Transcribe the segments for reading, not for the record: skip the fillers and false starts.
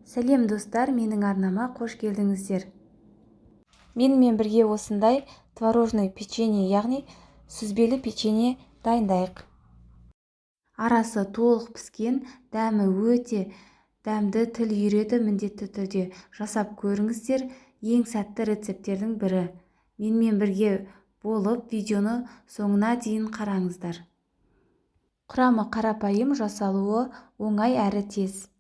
Сәлем достар, менің арнама қош келдіңіздер. Менімен бірге осындай творожный печенье, яғни сүзбелі печенье дайындайық. Арасы толық піскен, дәмі өте дәмді, тіл үйреті, міндетті түрде жасап көріңіздер. Ең сәтті рецепттердің бірі. Менімен бірге болып, видеоны соңына дейін қараңыздар. Құрамы қарапайым, жасалуы оңай әрі тез.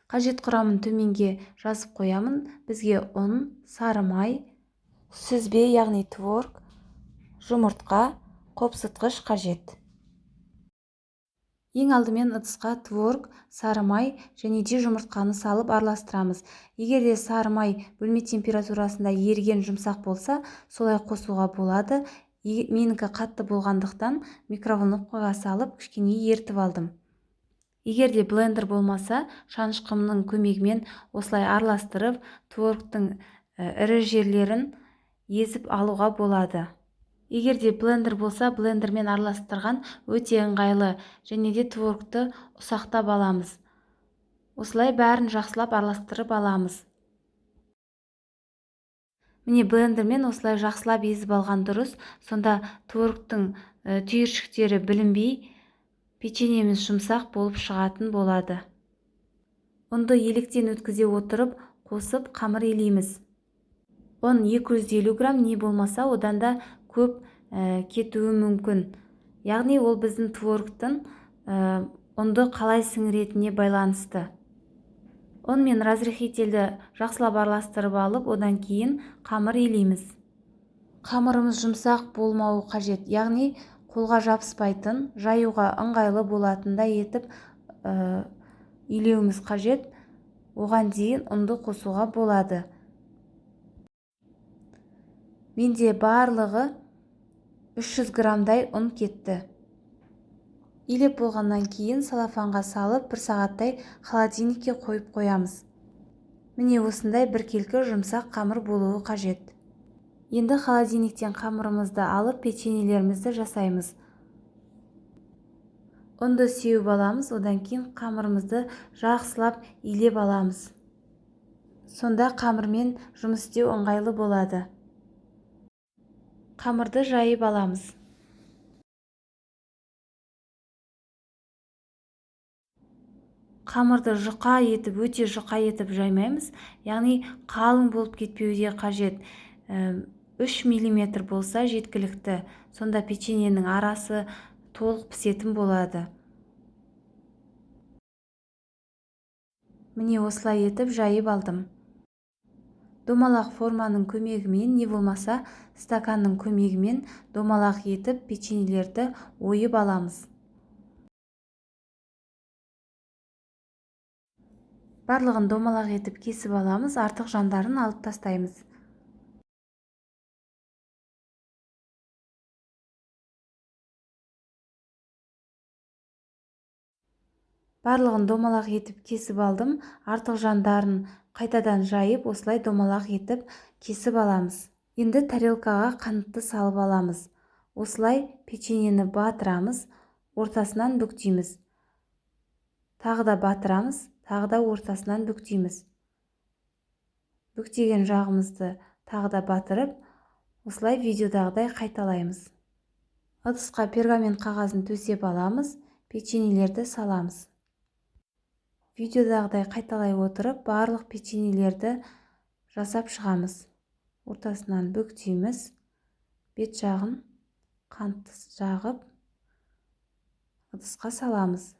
Қажет құрамын төменге жазып қоямын. Бізге ұн, сары май, сүзбе, яғни творог, жұмыртқа, қопсытқыш қажет. Ең алдымен ыдысқа творог, сары май және де жұмыртқаны салып араластырамыз. Егер де сары май бөлме температурасында еріген жұмсақ болса, солай қосуға болады. Менікі қатты болғандықтан микроволновкаға салып кішкене ертіп алдым. Егер де блендер болмаса, шанышқымның көмегімен осылай араластырып, творогтың ірі жерлерін езіп алуға болады. Егер де блендер болса, блендермен араластырған өте ыңғайлы, және де творогты ұсақтап аламыз. Осылай бәрін жақсылап араластырып аламыз. Міне блендермен осылай жақсылап езіп алған дұрыс. Сонда творогтың түйіршіктері білінбей, печеньеміз жұмсақ болып шығатын болады. Ұнды електен өткізе отырып, қосып қамыр илейміз. Ұн 250 грамм, не болмаса одан да көп кетуі мүмкін. Яғни ол біздің творогтың ұнды қалай сіңіретіне байланысты. Ұн мен разрыхительді жақсылап араластырып алып, одан кейін қамыр илейміз. Қамырымыз жұмсақ болмауы қажет, яғни қолға жабыспайтын, жаюға ыңғайлы болатындай етіп илеуіміз қажет. Оған дейін ұнды қосуға болады. Менде барлығы 300 граммдай ұн кетті. Илеп болғаннан кейін салафанға салып, 1 сағаттай холодильникке қойып қоямыз. Міне осындай біркелкі жұмсақ қамыр болуы қажет. Енді холодильниктен қамырымызды алып, печеньелерімізді жасаймыз. Ұнды сеуіп аламыз, одан кейін қамырымызды жақсылап илеп аламыз. Сонда қамырмен жұмыс істеу ыңғайлы болады. Қамырды жайып аламыз. Қамырды жұқа етіп, өте жұқа етіп жаймаймыз, яғни қалың болып кетпеуде қажет. 3 мм болса жеткілікті. Сонда печеньенің арасы толық пісетін болады. Міне осылай етіп жайып алдым. Домалақ форманың көмегімен, не болмаса стаканның көмегімен домалақ етіп печеньелерді ойып аламыз. Барлығын домалақ етіп кесіп аламыз, артық жандарын алып тастаймыз. Барлығын домалақ етіп кесіп алдым. Артық жандарын қайтадан жайып, осылай домалақ етіп кесіп аламыз. Енді тарелкаға қантты салып аламыз. Осылай печеньені батырамыз, ортасынан бүктейміз. Тағы да батырамыз, тағы да ортасынан бүктейміз. Бүктеген жағымызды тағы да батырып, осылай видеодағыдай қайталаймыз. Ыдысқа пергамент қағазын төсеп аламыз, печеньелерді саламыз. Видеодағыдай қайталай отырып, барлық печеньелерді жасап шығамыз. Ортасынан бүктейміз, бет жағын қантты жағып, ыдысқа саламыз.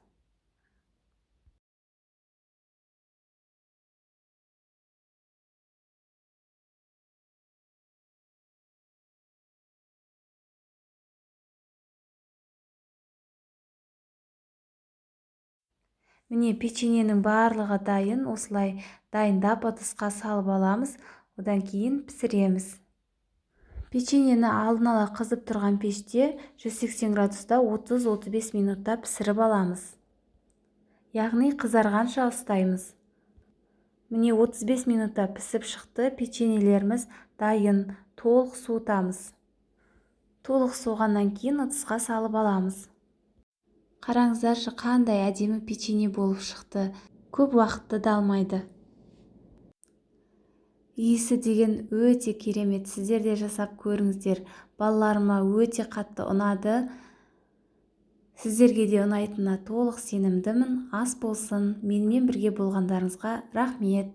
Міне печеньенің барлығы дайын. Осылай дайындап ыдысқа салып аламыз, одан кейін пісіреміз. Печеньені алдын ала қызып тұрған пеште 180 градуста 30-35 минутта пісіріп аламыз. Яғни қызарғанша ұстаймыз. Міне 35 минутта пісіп шықты. Печеньелеріміз дайын. Толық суытамыз. Толық суығаннан кейін ыдысқа салып аламыз. Қараңыздаршы, қандай әдемі печенье болып шықты. көп уақытты да алмайды. Иісі деген өте керемет. Сіздер де жасап көріңіздер. Балаларыма өте қатты ұнады. Сіздерге де ұнайтынына толық сенімдімін. Ас болсын. Менімен бірге болғандарыңызға рахмет.